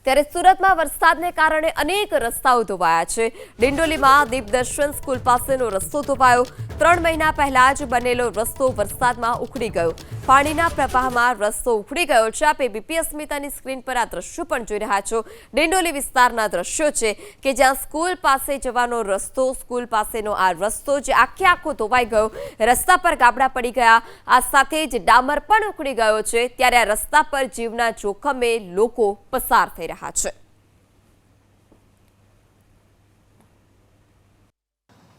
ત્યારે સુરતમાં વરસાદને કારણે અનેક રસ્તાઓ ધોવાયા છે। ડિંડોલીમાં દીપદર્શન સ્કૂલ પાસેનો રસ્તો ધોવાયો। 3 મહિના પહેલા જ બનેલો રસ્તો વરસાદમાં ઉખડી ગયો। પાણીના પ્રવાહમાં રસ્તો ઉખડી ગયો છે। આપ એબીપી અસ્મિતાની સ્ક્રીન પર આ દ્રશ્યો પણ જોઈ રહ્યા છો। ડિંડોલી વિસ્તારના દ્રશ્યો છે કે જ્યાં સ્કૂલ પાસે જવાનો રસ્તો, સ્કૂલ પાસેનો આ રસ્તો જે આખો ધોવાઈ ગયો। રસ્તા પર ગાબડા પડી ગયા, આ સાથે જ ડામર પણ ઉખડી ગયો છે। ત્યારે આ રસ્તા પર જીવના જોખમે લોકો પસાર થઈ રહ્યા છે।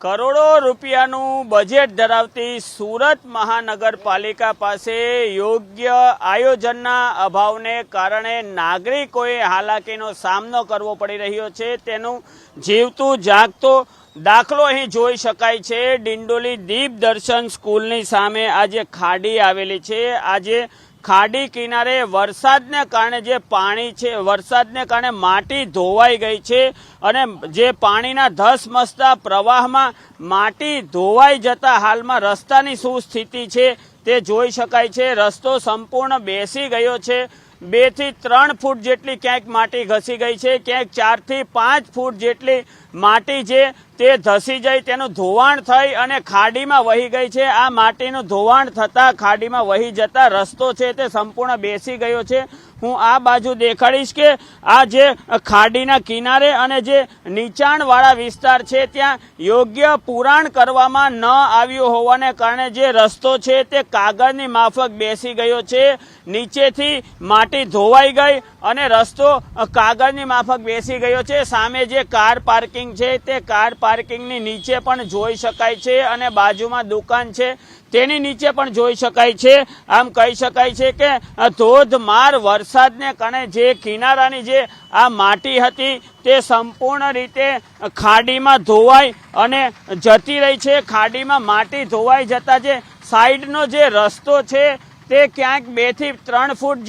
કરોડો રૂપિયાનું બજેટ ધરાવતી સુરત મહાનગરપાલિકા પાસે યોગ્ય આયોજનના અભાવને કારણે નાગરિકોએ હાલાકીનો સામનો કરવો પડી રહ્યો છે। તેનું જીવતું જાગતો દાખલો અહીં જોઈ શકાય છે। ડિંડોલી દીપદર્શન સ્કૂલની સામે આજે ખાડી આવેલી છે। આજે ખાડી કિનારે વરસાદને કારણે જે પાણી છે, વરસાદને કારણે માટી ધોવાઈ ગઈ છે અને જે પાણીના ધસમસતા પ્રવાહમાં માટી ધોવાઈ જતા હાલમાં રસ્તાની શું સ્થિતિ છે તે જોઈ શકાય છે। રસ્તો સંપૂર્ણ બેસી ગયો છે। 2 થી 3 ફૂટ જેટલી ક્યાંક માટી ઘસી ગઈ છે, ક્યાંક 4 થી 5 ફૂટ જેટલી માટી છે તે ધસી જઈ તેનું ધોવાણ થઈ અને ખાડીમાં વહી ગઈ છે। આ માટીનું ધોવાણ થતાં ખાડીમાં વહી જતા રસ્તો છે તે સંપૂર્ણ બેસી ગયો છે। હું આ બાજુ દેખાડીશ કે આ જે ખાડીના કિનારે અને જે નીચાણવાળા વિસ્તાર છે ત્યાં યોગ્ય પુરાણ કરવામાં ન આવ્યું હોવાને કારણે જે રસ્તો છે તે કાગળની માફક બેસી ગયો છે। નીચેથી માટી ધોવાઈ ગઈ અને રસ્તો કાગળની માફક બેસી ગયો છે। સામે જે કાર પાર્કિંગ છે તે કાર પાર્કિંગની નીચે પણ જોઈ શકાય છે અને બાજુમાં દુકાન છે તેની નીચે પણ જોઈ શકાય છે। આમ કહી શકાય છે કે ધોધમાર વરસાદને કારણે જે કિનારાની જે આ માટી હતી તે સંપૂર્ણ રીતે ખાડીમાં ધોવાઈ અને જતી રહી છે। ખાડીમાં માટી ધોવાઈ જતા જે સાઈડનો જે રસ્તો છે તે ક્યાંક 2 થી 3 ફૂટ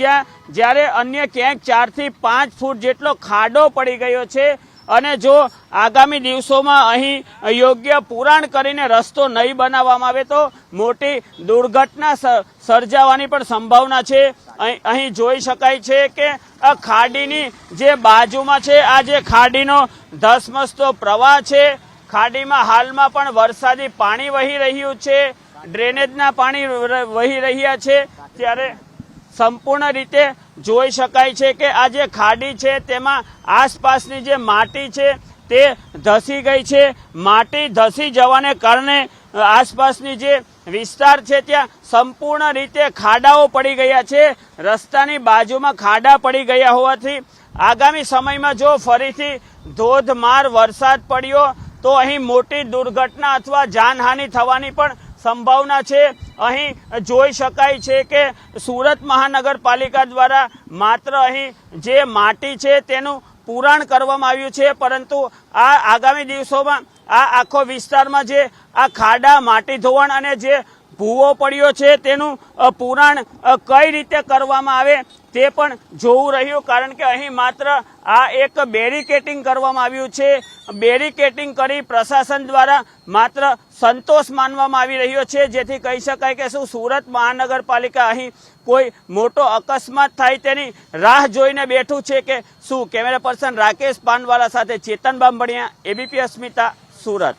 જ્યારે અન્ય ક્યાંક 4 થી 5 ફૂટ જેટલો ખાડો પડી ગયો છે અને જો આગામી દિવસોમાં અહીં યોગ્ય પુરાણ કરીને રસ્તો નહીં બનાવવામાં આવે તો મોટી દુર્ઘટના સર્જાવાની પણ સંભાવના છે। અહીં જોઈ શકાય છે કે આ ખાડીની જે બાજુમાં છે આ જે ખાડીનો ધસમસતો પ્રવાહ છે, ખાડીમાં હાલમાં પણ વરસાદી પાણી વહી રહ્યું છે, ડ્રેનેજના પાણી વહી રહ્યા છે। ત્યારે સંપૂર્ણ રીતે જોઈ શકાય છે કે આ જે ખાડી છે તેમાં આસપાસની જે માટી છે તે ધસી ગઈ છે। માટી ધસી જવાને કારણે આસપાસની જે વિસ્તાર છે ત્યાં સંપૂર્ણ રીતે ખાડાઓ પડી ગયા છે। રસ્તાની બાજુમાં ખાડા પડી ગયા હોવાથી આગામી સમયમાં જો ફરીથી ધોધમાર વરસાદ પડ્યો તો અહીં મોટી દુર્ઘટના અથવા જાનહાનિ થવાની પણ સંભાવના છે। અહીં જોઈ શકાય છે કે સુરત મહાનગરપાલિકા દ્વારા માત્ર અહીં જે માટી છે તેનું પુરાણ કરવામાં આવ્યું છે, પરંતુ આ આગામી દિવસોમાં આ આખો વિસ્તારમાં જે આ ખાડા, માટી ધોવાણ અને જે ભૂવો પડ્યો છે તેનું પુરાણ કઈ રીતે કરવામાં આવે તે પણ જોવું રહ્યું। કારણ કે અહીં માત્ર આ એક બેરિકેટિંગ કરવામાં આવ્યું છે। બેરિકેટિંગ કરી પ્રશાસન દ્વારા માત્ર સંતોષ માનવામાં આવી રહ્યો છે, જેથી કહી શકાય કે શું સુરત મહાનગરપાલિકા અહીં કોઈ મોટો અકસ્માત થાય તેની રાહ જોઈને બેઠું છે કે શું। કેમેરા પર્સન રાકેશ પાનવાલા સાથે ચેતન બામણિયા, એબીપી અસ્મિતા, સુરત।